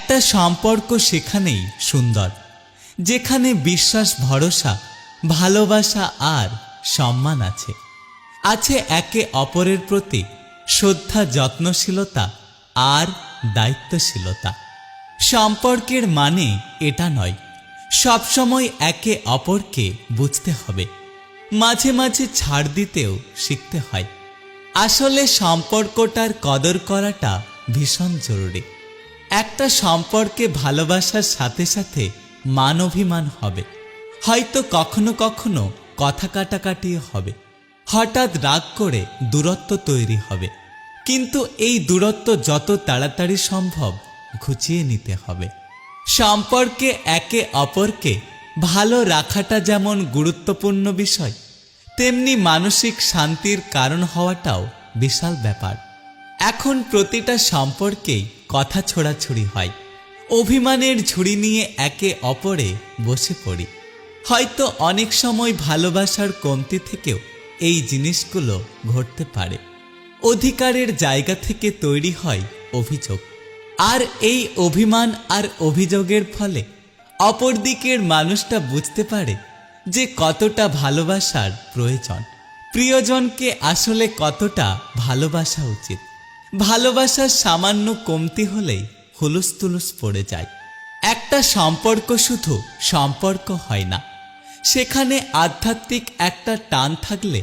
একটা সম্পর্ক সেখানেই সুন্দর যেখানে বিশ্বাস, ভরসা, ভালোবাসা আর সম্মান আছে। আছে একে অপরের প্রতি শ্রদ্ধা, যত্নশীলতা আর দায়িত্বশীলতা। সম্পর্কের মানে এটা নয় সবসময় একে অপরকে বুঝতে হবে, মাঝে মাঝে ছাড় দিতেও শিখতে হয়। আসলে সম্পর্কটার কদর করাটা ভীষণ জরুরি। একটা সম্পর্কে ভালোবাসার সাথে সাথে মান অভিমান হবে, হয়তো কখনো কখনো কথা কাটাকাটিও হবে, হঠাৎ রাগ করে দূরত্ব তৈরি হবে। কিন্তু এই দূরত্ব যত তাড়াতাড়ি সম্ভব ঘুচিয়ে নিতে হবে। সম্পর্কে একে অপরকে ভালো রাখাটা যেমন গুরুত্বপূর্ণ বিষয়, তেমনি মানসিক শান্তির কারণ হওয়াটাও বিশাল ব্যাপার। এখন প্রতিটা সম্পর্কেই কথা ছোড়াছুড়ি হয়, অভিমানের ঝুড়ি নিয়ে একে অপরে বসে পড়ি। হয়তো অনেক সময় ভালোবাসার কমতি থেকেও এই জিনিসগুলো ঘটতে পারে। অধিকারের জায়গা থেকে তৈরি হয় অভিযোগ, আর এই অভিমান আর অভিযোগের ফলে অপর দিকের মানুষটা বুঝতে পারে যে কতটা ভালোবাসার প্রয়োজন, প্রিয়জনকে আসলে কতটা ভালোবাসা উচিত। ভালোবাসার সামান্য কমতি হলেই হুলুস্থুলুস পড়ে যায়। একটা সম্পর্ক শুধু সম্পর্ক হয় না, সেখানে আধ্যাত্মিক একটা টান থাকলে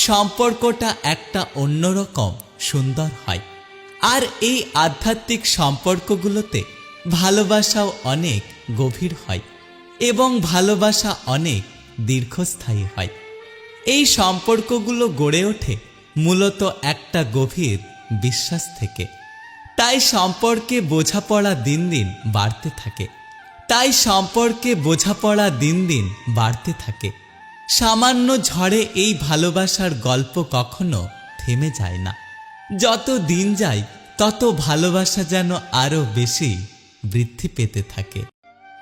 সম্পর্কটা একটা অন্যরকম সুন্দর হয়। আর এই আধ্যাত্মিক সম্পর্কগুলোতে ভালোবাসাও অনেক গভীর হয় এবং ভালোবাসা অনেক দীর্ঘস্থায়ী হয়। এই সম্পর্কগুলো গড়ে ওঠে মূলত একটা গভীর বিশ্বাস থেকে। তাই সম্পর্কে বোঝাপড়া দিন দিন বাড়তে থাকে। সামান্য ঝড়ে এই ভালোবাসার গল্প কখনো থেমে যায় না। যত দিন যায় তত ভালোবাসা যেন আরো বেশি বৃদ্ধি পেতে থাকে।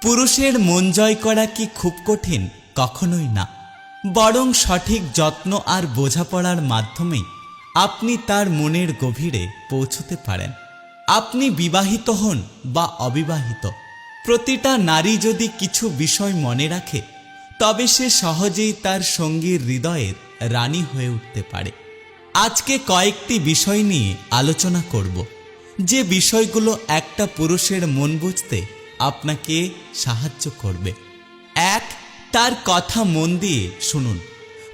পুরুষের মন জয় করা কি খুব কঠিন? কখনোই না, বরং সঠিক যত্ন আর বোঝাপড়ার মাধ্যমেই আপনি তার মনের গভীরে পৌঁছতে পারেন। আপনি বিবাহিত হন বা অবিবাহিত, প্রতিটা নারী যদি কিছু বিষয় মনে রাখে তবে সে সহজেই তার সঙ্গীর হৃদয়ের রানী হয়ে উঠতে পারে। আজকে কয়েকটি বিষয় নিয়ে আলোচনা করব, যে বিষয়গুলো একটা পুরুষের মন বুঝতে আপনাকে সাহায্য করবে। 1. তার কথা মন দিয়ে শুনুন।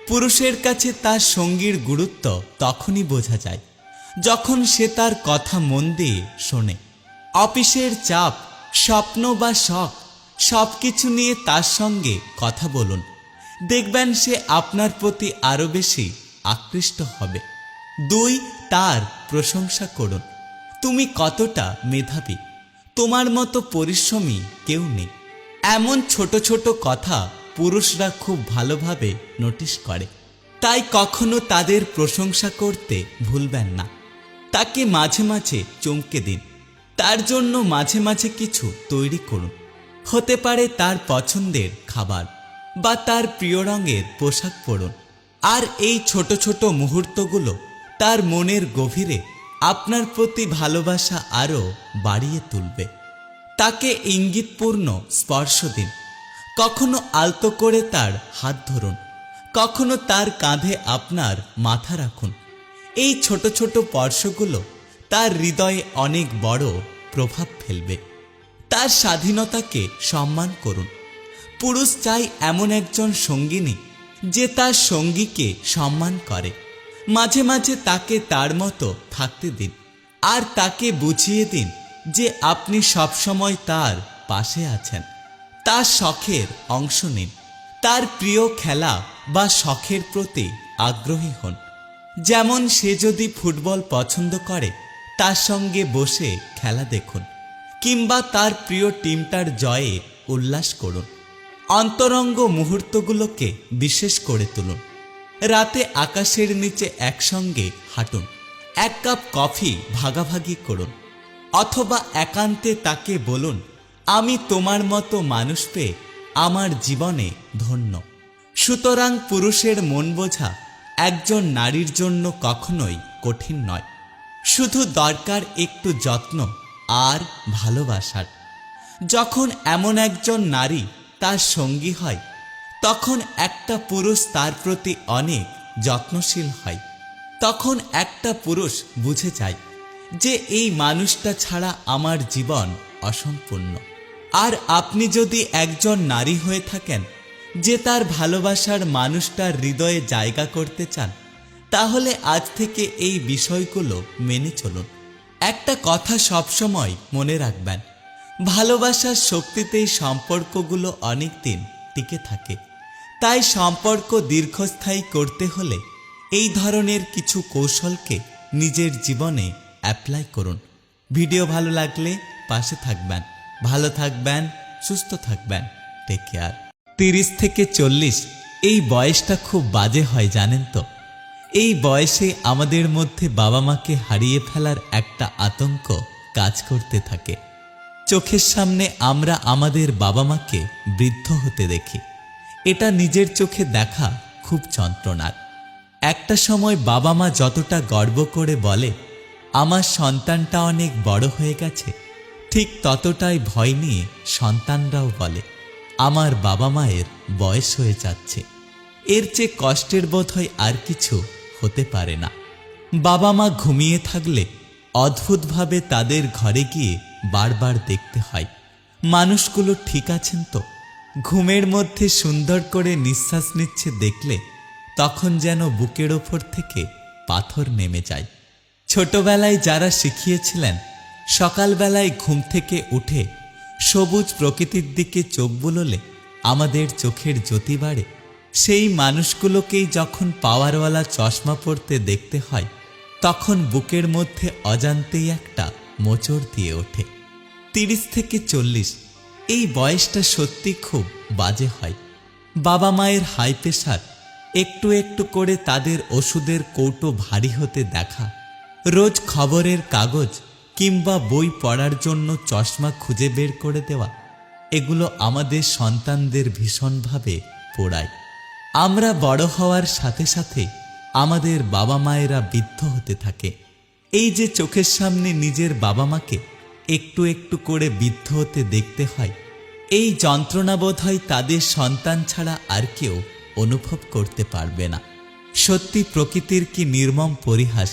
পুরুষের কাছে তার সঙ্গীর গুরুত্ব তখনই বোঝা যায় যখন সে তার কথা মন দিয়ে শোনে। অফিসের চাপ, স্বপ্ন বা শখ সবকিছু নিয়ে তার সঙ্গে কথা বলুন, দেখবেন সে আপনার প্রতি আরো বেশি আকৃষ্ট হবে। 2. তার প্রশংসা করুন। তুমি কতটা মেধাবী, তোমার মতো পরিশ্রমী কেউ নেই। এমন ছোট ছোট কথা পুরুষরা খুব ভালোভাবে নোটিশ করে, তাই কখনো তাদের প্রশংসা করতে ভুলবেন না। তাকে মাঝে মাঝে চমকে দিন, তার জন্য মাঝে মাঝে কিছু তৈরি করুন। হতে পারে তার পছন্দের খাবার বা তার প্রিয় রঙের পোশাক পরুন। আর এই ছোট ছোট মুহূর্তগুলো তার মনের গভীরে আপনার প্রতি ভালোবাসা আরো বাড়িয়ে তুলবে। তাকে ইঙ্গিতপূর্ণ স্পর্শ দিন। কখনো আলতো করে তার হাত ধরুন, কখনো তার কাঁধে আপনার মাথা রাখুন। এই ছোট ছোট স্পর্শগুলো তার হৃদয়ে অনেক বড় প্রভাব ফেলবে। তার স্বাধীনতাকে সম্মান করুন। পুরুষ চাই এমন একজন সঙ্গিনী যে তার সঙ্গীকে সম্মান করে। মাঝে মাঝে তাকে তার মতো থাকতে দিন, আর তাকে বুঝিয়ে দিন যে আপনি সবসময় তার পাশে আছেন। তার শখের অংশ নিন, তার প্রিয় খেলা বা শখের প্রতি আগ্রহী হন। যেমন সে যদি ফুটবল পছন্দ করে, তার সঙ্গে বসে খেলা দেখুন, কিংবা তার প্রিয় টিমটার জয়ে উল্লাস করুন। অন্তরঙ্গ মুহূর্তগুলোকে বিশেষ করে তুলুন। রাতে আকাশের নিচে একসঙ্গে হাঁটুন, 1 কাপ কফি ভাগাভাগি করুন, অথবা একান্তে তাকে বলুন, আমি তোমার মতো মানুষ পেয়ে আমার জীবনে ধন্য। সুতরাং পুরুষের মন বোঝা একজন নারীর জন্য কখনোই কঠিন নয়, শুধু দরকার একটু যত্ন আর ভালোবাসার। যখন এমন একজন নারী তার সঙ্গী হয়, তখন একটা পুরুষ তার প্রতি অনেক যত্নশীল হয়। তখন একটা পুরুষ বুঝে যায় যে এই মানুষটা ছাড়া আমার জীবন অসম্পূর্ণ। আর আপনি যদি একজন নারী হয়ে থাকেন যে তার ভালোবাসার মানুষটার হৃদয়ে জায়গা করতে চান, তাহলে আজ থেকে এই বিষয়গুলো মেনে চলুন। একটা কথা সবসময় মনে রাখবেন, ভালোবাসার শক্তিতেই সম্পর্কগুলো অনেক দিন টিকে থাকে। তাই সম্পর্ক দীর্ঘস্থায়ী করতে হলে এই ধরনের কিছু কৌশলকে নিজের জীবনে অ্যাপ্লাই করুন। ভিডিও ভালো লাগলে পাশে থাকবেন। ভালো থাকবেন, সুস্থ থাকবেন। Take care. 30 থেকে 40 এই বয়সটা খুব বাজে হয় জানেন তো। এই বয়সে আমাদের মধ্যে বাবা মাকে হারিয়ে ফেলার একটা আতঙ্ক কাজ করতে থাকে। চোখের সামনে আমরা আমাদের বাবা মাকে বৃদ্ধ হতে দেখি। এটা নিজের চোখে দেখা খুব যন্ত্রণার। একটা সময় বাবা মা যতটা গর্ব করে বলে আমার সন্তানটা অনেক বড় হয়ে গেছে, ঠিক ততটাই ভয় নিয়ে সন্তানরাও বলে আমার বাবা মায়ের বয়স হয়ে যাচ্ছে। এর চেয়ে কষ্টের বোধ হয় আর কিছু হতে পারে না। বাবা মা ঘুমিয়ে থাকলে অদ্ভুতভাবে তাদের ঘরে গিয়ে বারবার দেখতে হয় মানুষগুলো ঠিক আছেন তো। ঘুমের মধ্যে সুন্দর করে নিঃশ্বাস নিচ্ছে দেখলে তখন যেন বুকের ওপর থেকে পাথর নেমে যায়। ছোটবেলায় যারা শিখিয়েছিলেন সকালবেলায় ঘুম থেকে উঠে সবুজ প্রকৃতির দিকে চোখ বুলোলে আমাদের চোখের জ্যোতি বাড়ে, সেই মানুষগুলোকেই যখন পাওয়ারওয়ালা চশমা পরতে দেখতে হয় তখন বুকের মধ্যে অজান্তেই একটা মোচড় দিয়ে ওঠে। 30 থেকে 40 এই বয়সটা সত্যি খুব বাজে হয়। বাবা মায়ের হাই প্রেশার, একটু একটু করে তাদের ওষুধের কৌটো ভারী হতে দেখা, রোজ খবরের কাগজ কিংবা বই পড়ার জন্য চশমা খুঁজে বের করে দেওয়া, এগুলো আমাদের সন্তানদের ভীষণভাবে পোড়ায়। আমরা বড় হওয়ার সাথে সাথে আমাদের বাবা মায়েরা বৃদ্ধ হতে থাকে। এই যে চোখের সামনে নিজের বাবা মাকে একটু একটু করে বৃদ্ধ হতে দেখতে হয়, এই যন্ত্রণা বোধ হয় তাদের সন্তান ছাড়া আর কেউ অনুভব করতে পারবে না। সত্যি প্রকৃতির কি নির্মম পরিহাস।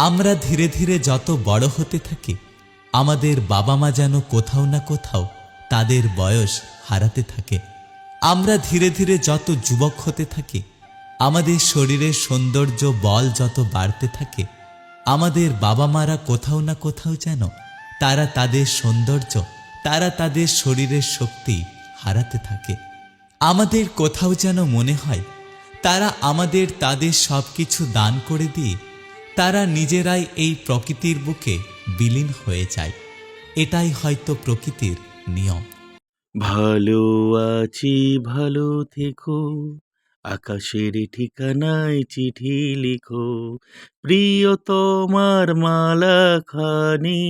আমরা ধীরে ধীরে যত বড় হতে থাকি আমাদের বাবা মা যেন কোথাও না কোথাও তাদের বয়স হারাতে থাকে। আমরা ধীরে ধীরে যত যুবক হতে থাকি আমাদের শরীরের সৌন্দর্য বল যত বাড়তে থাকে আমাদের বাবা মারা কোথাও না কোথাও যেন তারা তাদের সৌন্দর্য, তারা তাদের শরীরের শক্তি হারাতে থাকে। আমাদের কোথাও যেন মনে হয় তারা আমাদের তাদের সব কিছু দান করে দিয়ে তারা নিজেরাই এই প্রকৃতির বুকে বিলীন হয়ে যায়। এটাই হয়তো প্রকৃতির নিয়ম। ভালো আছি ভালো থেকো, আকাশের ঠিকানায় চিঠি লিখো, প্রিয়তমার মালা খানি।